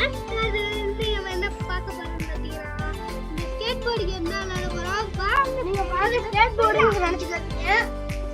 என்ன பார்க்க போறோம் பாத்தீங்கன்னா இந்த ஸ்கேட் போர்டு கேம் தான் விளையாட போறோம். வாங்க நீங்க பாருங்க ஸ்கேட் போர்டுன்னு நினைச்சுக்காதீங்க.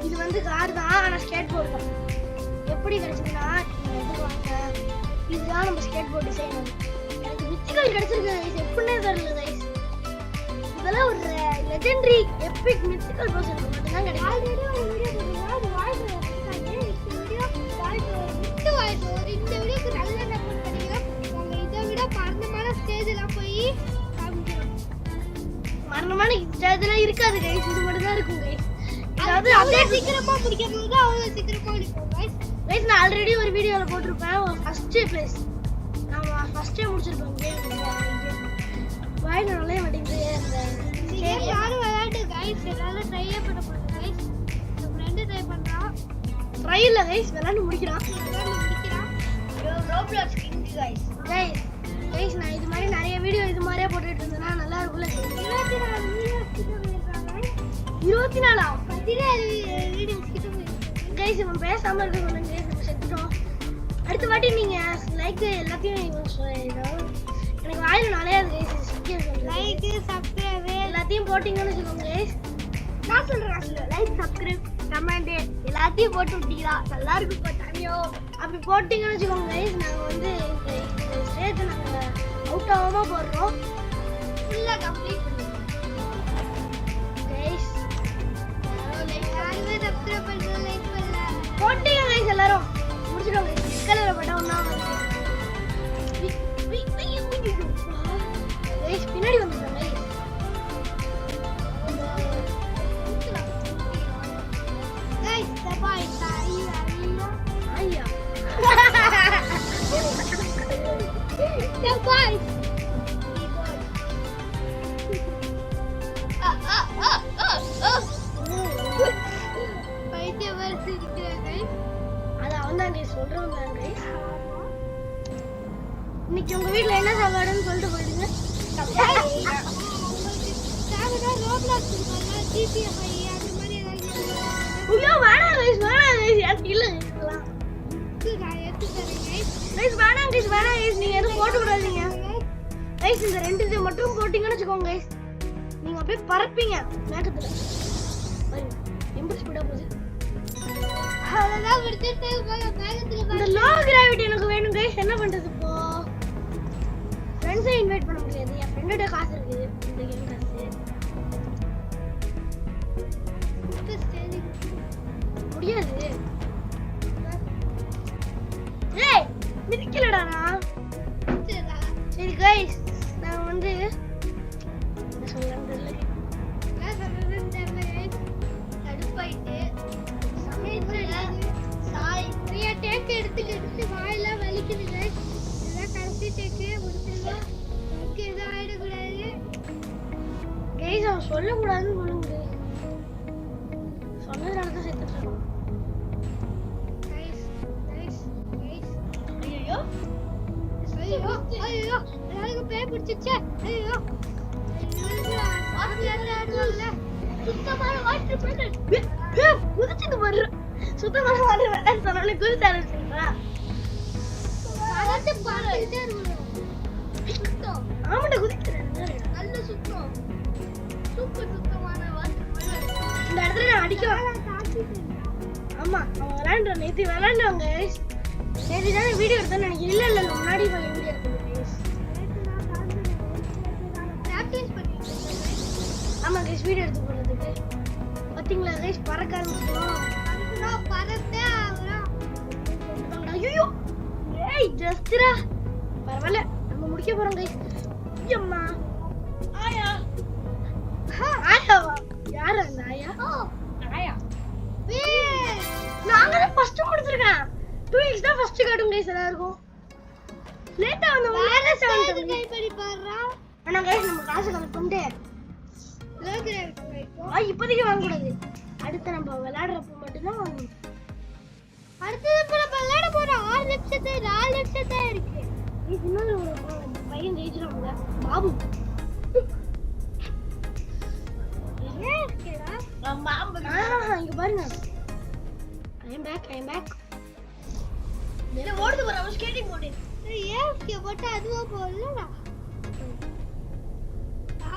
இது வந்து கார் தான் ஆனா ஸ்கேட் போர்டு தான். எப்படி கிடைச்சதுன்னா நீங்க எடுத்துவாங்க. இதுதான் நம்ம ஸ்கேட் போர்டு டிசைன். எனக்கு மித்திகல் கிடைச்சிருக்கு. இது எப்படினே தெரியல गाइस. இதெல்லாம் ஒரு லெஜெண்டரி எபிக் மித்திகல் பர்சன் மட்டும் தான் கிடைக்கும். ஆல்ரெடி ஒரு வீடியோ போட்டுருக்கோம். அது வாய்ஸ் இருக்காங்க. இந்த வீடியோ வாய்ஸ் ஒரு இந்த வீடியோக்கு நல்ல சப்போர்ட் பண்ணிக்கிறோம். நாங்க இதை விட மரணமான ஸ்டேஜ்லாம் போய் காமிக்கிறோம். மரணமான ஸ்டேஜ்லாம் இருக்காது गाइस. இது மட்டும் தான் இருக்கும் गाइस. அதாவது அப்படியே சீக்கிரமா முடிக்கும்போது அவ்வளவு சீக்கிரமா முடிக்கும் गाइस. गाइस நான் ஆல்ரெடி ஒரு வீடியோல போட்டுருப்பேன். ஃபர்ஸ்ட் பிளேஸ் நான் ஃபர்ஸ்டே முடிச்சிருப்பேன் கேம். வாய் நல்லாவே மாட்டேங்குது. அந்த யாரும் விளையாடு गाइस. எல்லாரும் ட்ரையே பண்ண போறோம் गाइस. நம்ம ஃப்ரெண்ட் ட்ரை பண்றோம். ட்ரை இல்ல गाइस விளையாண்டு முடிக்கிறான். Roblox king guys. गाइस நான் இது மாதிரி நிறைய வீடியோ இது மாதிரியே போட்டுட்டு இருந்தேனா நல்லா இருக்கும்ல. 24 வீடியோஸ் கிட்ட போயிருக்காங்க. 24 14 வீடியோஸ் கிட்ட போயிருக்காங்க गाइस. நம்ம பேசாம இருக்க சொல்லுங்க गाइस. நம்ம செத்துட்டோம். அடுத்த வாட்டி நீங்க லைக் எல்லாத்தையும் எனக்கு வாயில நலையாது गाइस. லைக் சப்ஸ்கிரைப் எல்லாத்தையும் போடிங்கன்னு சொல்லுங்க गाइस. நான் சொல்றேன் லைக் சப்ஸ்கிரைப் கமெண்ட் எல்லாத்தையும் போட்டு விட்டீங்களா நல்லா இருக்கும் பாத்தானியோ. அப்படி போடிங்கன்னு சொல்லுங்க गाइस. நாங்க வந்து இந்த ஸ்டேஜ் நாங்க அவுட் ஆகாம போறோம். ஃபுல்லா கம்ப்ளீட் பண்ணுவோம் गाइस. லைக் யாருமே சப்ஸ்கிரைப் பண்ணல லைக் பண்ணல போடிங்க गाइस. எல்லாரும் முடிச்சிடுங்க गाइस. கலர பட்டா ஒண்ணா வந்து गाइस பின்னாடி வந்துட்டாங்க गाइस. गाइस பாய் ஐயா பாய் பைத்திய வருது இருக்கிறாங்க गाइस. அத அவன்தான் गाइस சொல்றவங்க गाइस. இன்னைக்கு உங்க வீட்ல என்ன சாப்பாடுன்னு சொல்லிட்டு போயிடுங்க. சாப்பிட்டா ரோப்ளாக்ஸ் இருக்குல்ல ஜிடிஎஃப் அந்த மாதிரி ஏதாவது ஐயோ வேணாம் गाइस வேணாம் गाइस. எனக்கு இல்ல இதெல்லாம் நான் எடுத்து தரேன் गाइस. வேணாம் गाइस வேணாம் गाइस. நீங்க எதுவும் போட்டு விடாதீங்க गाइस. இந்த ரெண்டு இது மட்டும் போடிங்கன்னு வெச்சுக்கோங்க गाइस. நீங்க அப்படியே பறப்பீங்க மேகத்துல. பாருங்க எம்பி ஸ்பீடா போகுது. அவ்வளவுதான் விட்டுட்டு மேகத்துல. இந்த லோ கிராவிட்டி எனக்கு வேணும் गाइस. என்ன பண்றது இப்போ? ஃப்ரெண்ட்ஸை இன்வைட் பண்ண முடியாது. என் ஃப்ரெண்டோட காசு இருக்குது. இந்த கேம் காசு முடியாது. ஏய் மிதிக்கலடா நான். சரி गाइस நான் வந்து என்ன சொல்றேன்னு தெரியல गाइस. கடுப்பாயிட்டு சமையல்ல சாய் நிறைய டேக் எடுத்து வாயில வலிக்குது गाइस. இதெல்லாம் கடைசி டேக் முடிச்சா எனக்கு எதுவும் ஆயிடக்கூடாது गाइस. அவன் சொல்லக்கூடாதுன்னு சொல்லுங்க. சொன்னதுனால தான் செத்துட்டான் गाइस. ஐயோ எனக்கு பேய் பிடிச்சிச்சே. ஐயோ ஆடுவாங்கல சுத்தமான வாட்டர் பிளேட் குதிச்சிட்டு வர்ற. சுத்தமான வாட்டர் பிளேட் சொன்னாலே குதிச்சு ஆரம்பிச்சிடுறா. பாத்து பாத்துட்டே இருக்கணும். சுத்தம் ஆமாடா குதிக்கிறேன். நல்ல சுத்தம் சுத்தமான வாட்டர் பிளேட். இந்த இடத்துல நான் அடிக்கலாம். ஆமா அவங்க விளையாண்டு நேற்று விளையாண்டுவாங்க गाइस. நேற்று தான் வீடியோ எடுத்தேன்னு நினைக்கிறேன். இல்ல முன்னாடி போய் வீடியோ எடுத்தேன் गाइस. பிராக்டிஸ் பண்ணிட்டு இருக்கேன். ஆமா गाइस வீடியோ எடுத்து போறதுக்கு பாத்தீங்களா गाइस பறக்க ஆரம்பிச்சோம். அதுதான் பறந்தே ஆவறோம். ஐயோ ஏய் ஜஸ்ட்ரா பரவாயில்ல நம்ம முடிக்க போறோம் गाइस. அம்மா ஆயா ஆயாவா யார் அந்த ஆயா? ஆயா நாங்க தான் ஃபர்ஸ்ட் முடிச்சிருக்கேன். 2x தான் ஃபர்ஸ்ட் காட்டும் गाइस எல்லாருக்கும். லேட்டா வந்தவங்க லேட்டா வந்து கை படி பாறா. انا गाइस நம்ம காசு கலெக்ட் பண்ணிட்டு லேக்கரே இப்போ இப்போதைக்கு வாங்க கூடாது. அடுத்து நம்ம விளையாடுறப்ப மட்டும் தான் வாங்கணும். அடுத்து நம்ம விளையாட போறோம். 6 லட்சத்து 4 லட்சத்து இருக்கு. இது இன்னொரு பையன் ஜெயிச்சிராங்க பாபு. என்ன இருக்கடா? இங்க பாருங்க. I am back. என்ன ஓடுது பாரு. அவன் ஸ்கேட்டிங் போடு. ஏஎஃப்கே போட்டா அதுவா போடலடா.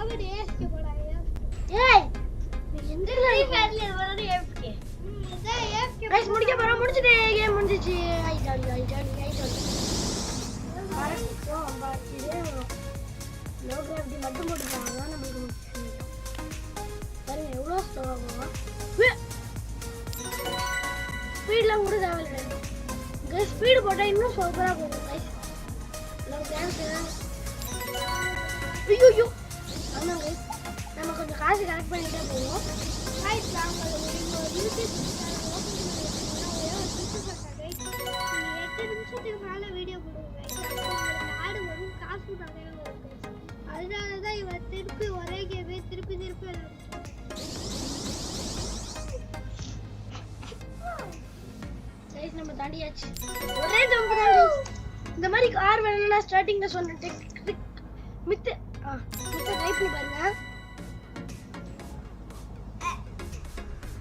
அவரே ஏஎஃப்கே போடா. ஏய் நீ எந்த ஃபேர்ல வரது ஏஎஃப்கே. இதான் ஏஎஃப்கே. गाइस முடிக்க போறோம். முடிச்சிட்டே கேம் முடிஞ்சிச்சு. ஐ டாடி. பாருங்க பாத்தியே லோ கிராவிட்டி மட்டும் போட்டுட்டாங்க நமக்கு முக்கியம். பாருங்க எவ்வளவு ஸ்லோவா ஸ்பீட்லாம் கூட தேவையில்லை. गाइस ஸ்பீடு போட்டா இன்னும் சூப்பரா போகும். गाइस லோ கிராவிட்டி ஐயோ ஆமா गाइस நம்ம கொஞ்சம் காசு கலெக்ட் பண்ணிட்டே போவோம். गाइस நாங்க ஒரு யூடியூப் சேனல் ஓபன் பண்ணிருக்கோம். 8 நிமிஷத்துக்கு மேல வீடியோ போடுவோம். गाइस ஆடு வரும் காசு நிறைய வரும். அதனால தான் இவன் திருப்பி ஒரே கேமே திருப்பி गाइस நம்ம தாண்டியாச்சு. ஒரே ஜம்ப் தான். இந்த மாதிரி கார் வேணும்னா ஸ்டார்டிங்ல சொன்ன டெக் மித்த ட்ரை பண்ணி பாருங்க.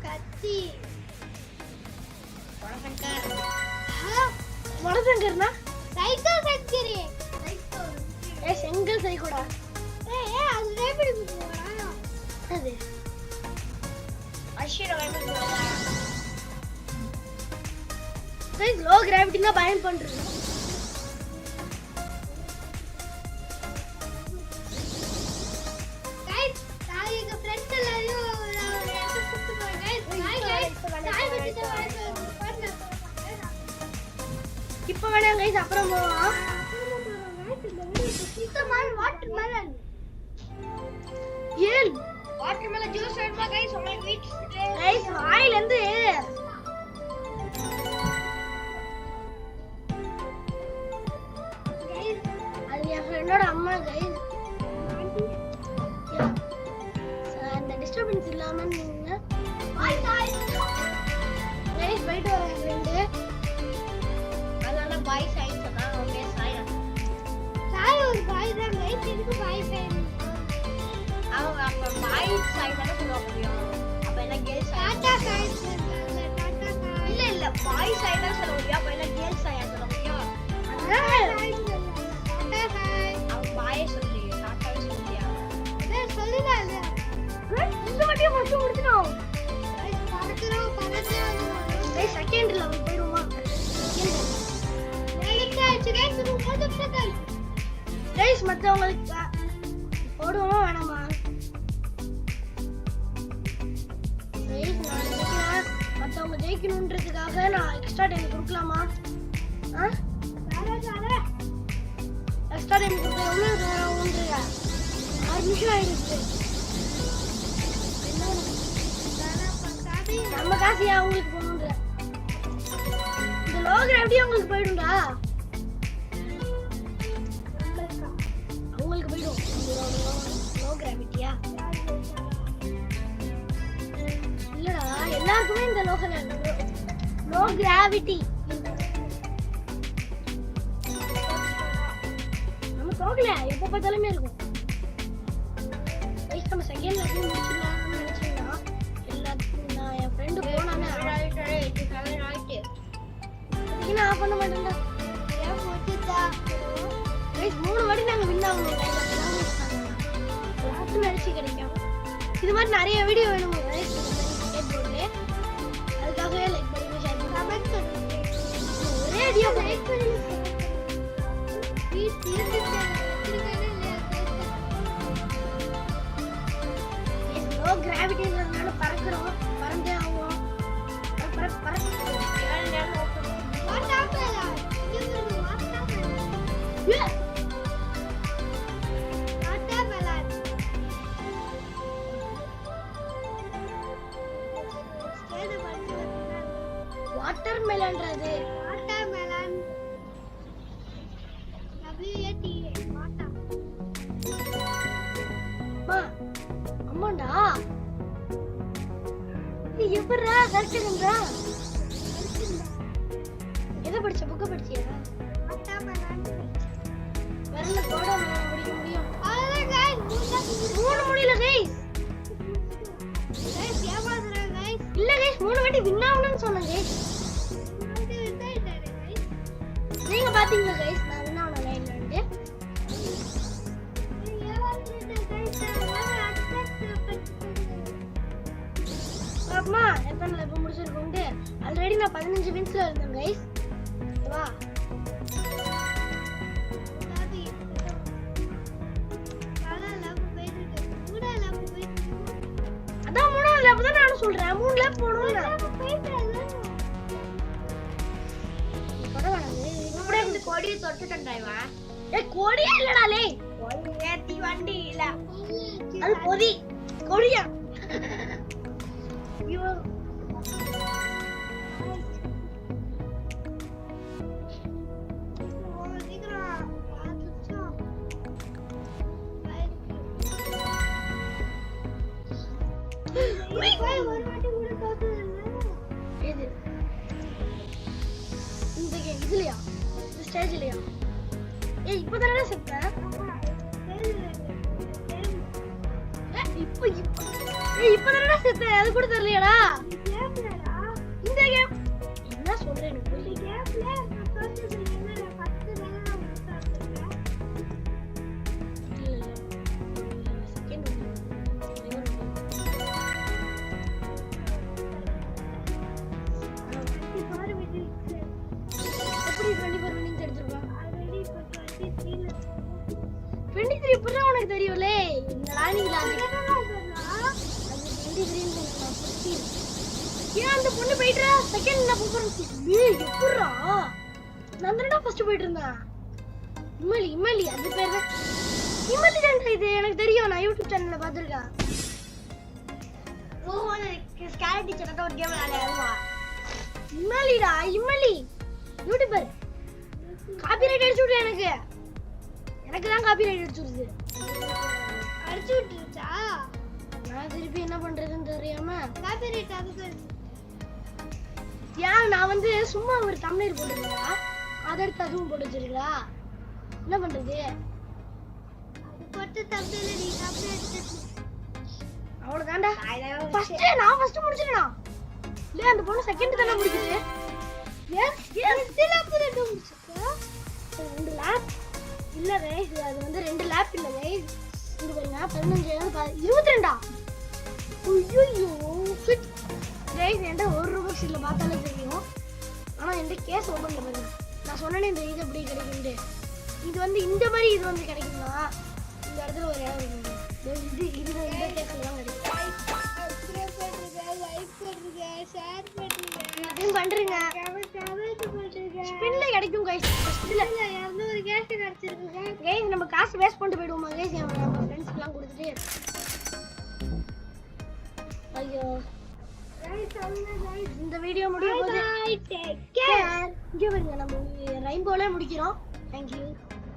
கத்தி வடசங்கர்னா சைக்கிள் சங்கரி செங்கல் சைக்கூடா. அது ட்ரை பண்ணி போறா. அது அஷிரோ வேணும்னா गाइस லோ கிராவிட்டினா பயன் பண்றது. गाइस நான் எங்க ஃப்ரெண்ட்ஸ் எல்லாரும் சுத்து போறேன். இப்போ வேணா गाइस அப்புறம் போவோம். வாட்டர்மெலன் ஏன் வாட்டர்மெலன் ஜூஸ் வேணுமா गाइस உங்களுக்கு வீட்ல गाइस வாயில இருந்து என்னோட அம்மா गाइस அந்த டிஸ்டர்பன்ஸ் இல்லாம நீங்க பாய் गाइस பைட் வரேன் ஃப்ரெண்ட். அதனால பாய் சைன் சொன்னா ஓகே சாய் ஒரு பாய் தான் गाइस. எனக்கு பாய் சைன் அவங்க அப்ப பாய் சைன் தான சொல்ல முடியும். அப்ப என்ன கேர்ள் சைன் டாடா சைன் இல்ல பாய் சைன் தான் சொல்ல முடியும். அப்ப என்ன கேர்ள் சைன் சொல்ல முடியும். பாய் சொல்லி டாடாவே சொல்லியா சொல்லல இந்த வாட்டியே ஃபர்ஸ்ட் முடிச்சிட்டோம். பறக்குறோம் செகண்ட் லெவல் போய்டுமா. गाइस மத்தவங்களுக்கு போடுவோமா வேணாமா. गाइस நான் நினைக்கிறேன் மத்தவங்க ஜெயிக்கணும்ன்றதுக்காக நான் எக்ஸ்ட்ரா டைம் கொடுக்கலாமா. எக்ஸ்ட்ரா டைம் கொடுத்தா எவ்வளோ நேரம் ஆகுன்றீங்க. 6 நிமிஷம் ஆயிடுச்சு. நம்ம காசு ஏன் அவங்களுக்கு போகணுன்ற இந்த லோ கிராவிட்டி அவங்களுக்கு போயிடும்டா. அவங்களுக்கு போயிடும் லோ கிராவிட்டியா இல்லடா எல்லாருக்குமே இந்த லோ கிராவிட்டி போகல எப்போ பார்த்தாலுமே இருக்கும். गाइस நம்ம செகண்ட் லெவல் முடிச்சலாம்னு நினைச்சேன்னா எல்லாத்துக்கும் நான் என் ஃப்ரெண்ட் போனானே ஆயிட்டு என்ன ஆஃப் பண்ண மாட்டேன்டா. ஏன் போச்சுடா गाइस 3 வாட்டி நாங்க வின் ஆகணும். ஒரு நடிச்சு கிடைக்கும். இது மாதிரி நிறைய வீடியோ வேணும் गाइस. கேட் போடுங்க. அதுக்காகவே லைக் பண்ணுங்க, ஷேர் பண்ணுங்க, கமெண்ட் பண்ணுங்க. ஒரே வீடியோ லைக் பண்ணுங்க. ப்ளீஸ் லோ கிராவிட்டினால பறக்குறோம். பறந்தே ஆகும். வாட்டர்மெலன்றது வாட்டர்மெலன் அம்மாண்டா நீ எப்படிடா கரெக்டுங்கடா. எதை படிச்ச புக்க படிச்சியா. வரல போட முடிய முடியும். அவ்வளவுதான் गाइस 3 முடியல गाइस. गाइस ஏமாத்துறா गाइस. இல்ல गाइस 3 வாட்டி வின் ஆகணும்னு சொன்னேன் गाइस. நீங்க பாத்தீங்களா गाइस நான் வின் நான் 15 வின்ஸ்ல இருந்தேன் கைஸ். வா அதான் 3 லேப் தான் நான் சொல்றேன். 3 லேப் போணும்ல. இப்படியே இந்த கோடியை தொட்டுட்டேன்டா இவன். ஏய் கோடியே இல்லடா லே. கோடி ஏத்தி வண்டி இல்ல. அது பொதி. கோடியா? ஐயோ. இதுலயா இந்த ஸ்டேஜ்லயா? ஏய் இப்பதானே செத்தேன். இப்பதானே செத்தேன். அது கூட தெரியலையாடா? இந்த கேம் என்ன சொல்றேன் எனக்கு இந்த கேம்ல உனக்கு தெரியும்ல. என்னடா நீ ஏன் அந்த பொண்ணு போயிட்டா? செகண்ட் நான் போறேன். எப்படா நான் தானடா ஃபர்ஸ்ட் போயிட்டு இருந்தேன். இம்மலி அது பேரு இம்மலி தான். இது எனக்கு தெரியும். நான் யூடியூப் சேனல்ல பாத்துர்க்கேன். ஸ்கேலட்டி சேனல்ல ஒரு கேம் விளையாடுவா. இம்மலி யூடியூபர். காப்பிரைட் அடிச்சு விடு. எனக்கு தான் காப்பிரைட் அடிச்சு விடுது. அடிச்சு விட்டுருச்சா? நான் திருப்பி என்ன பண்றதுன்னு தெரியாம காப்பிரைட் அதுக்கு ஏன் நான் வந்து சும்மா ஒரு தம்ப்நெயில் போட்டுருக்கா. அதை எடுத்து அதுவும் போட்டு வச்சிருக்கா. என்ன பண்றது? அது போட்டு தம்ப்நெயில் நீ காப்பிரைட் அவ்வளவுதான்டா. நான் ஃபர்ஸ்ட் முடிச்சிட்டேனா? இல்ல அந்த பொண்ணு செகண்ட் தான முடிக்குது. எஸ் லேப் ரெண்டு முடிச்சிட்டா. 2 லேப் இல்ல गाइस. அது வந்து 2 லேப் இல்ல गाइस. இங்க பாருங்க 15 22. ஐயோ ஃபிட் गाइस. என்கிட்ட 1 ரூபாய் சீட்ல பார்த்தாலே தெரியும். ஆனா என்கிட்ட கேஸ் ஓபன்ல பாருங்க. நான் சொன்னேனே இந்த இது எப்படி கிடைக்கும்னு. இது வந்து இந்த மாதிரி இது வந்து கிடைக்கும்னா இந்த இடத்துல ஒரு இடம் இருக்கு. இது இந்த கேஸ்ல தான் கிடைக்கும். சப்ஸ்கிரைப் பண்ணுங்க, லைக் பண்ணுங்க, ஷேர் பண்ணுங்க. இதையும் பண்றீங்க. கமெண்ட் பண்ணுங்க. ஸ்பின்ல கிடைக்கும் गाइस. ஃபர்ஸ்ட்ல 200 கேஸ் கிடைச்சிருக்கு गाइस. நம்ம காசு வேஸ்ட் பண்ணிட்டு போய்டுவோமா गाइस? நம்ம ஃப்ரெண்ட்ஸ்க்கு எல்லாம் கொடுத்துட்டு. ஐயோ गाइस அவ்வளவுதான் गाइस. இந்த வீடியோ முடிய போகுது. Take care. இங்க பாருங்க நம்ம ரெயின்போல முடிக்கிறோம். Thank you.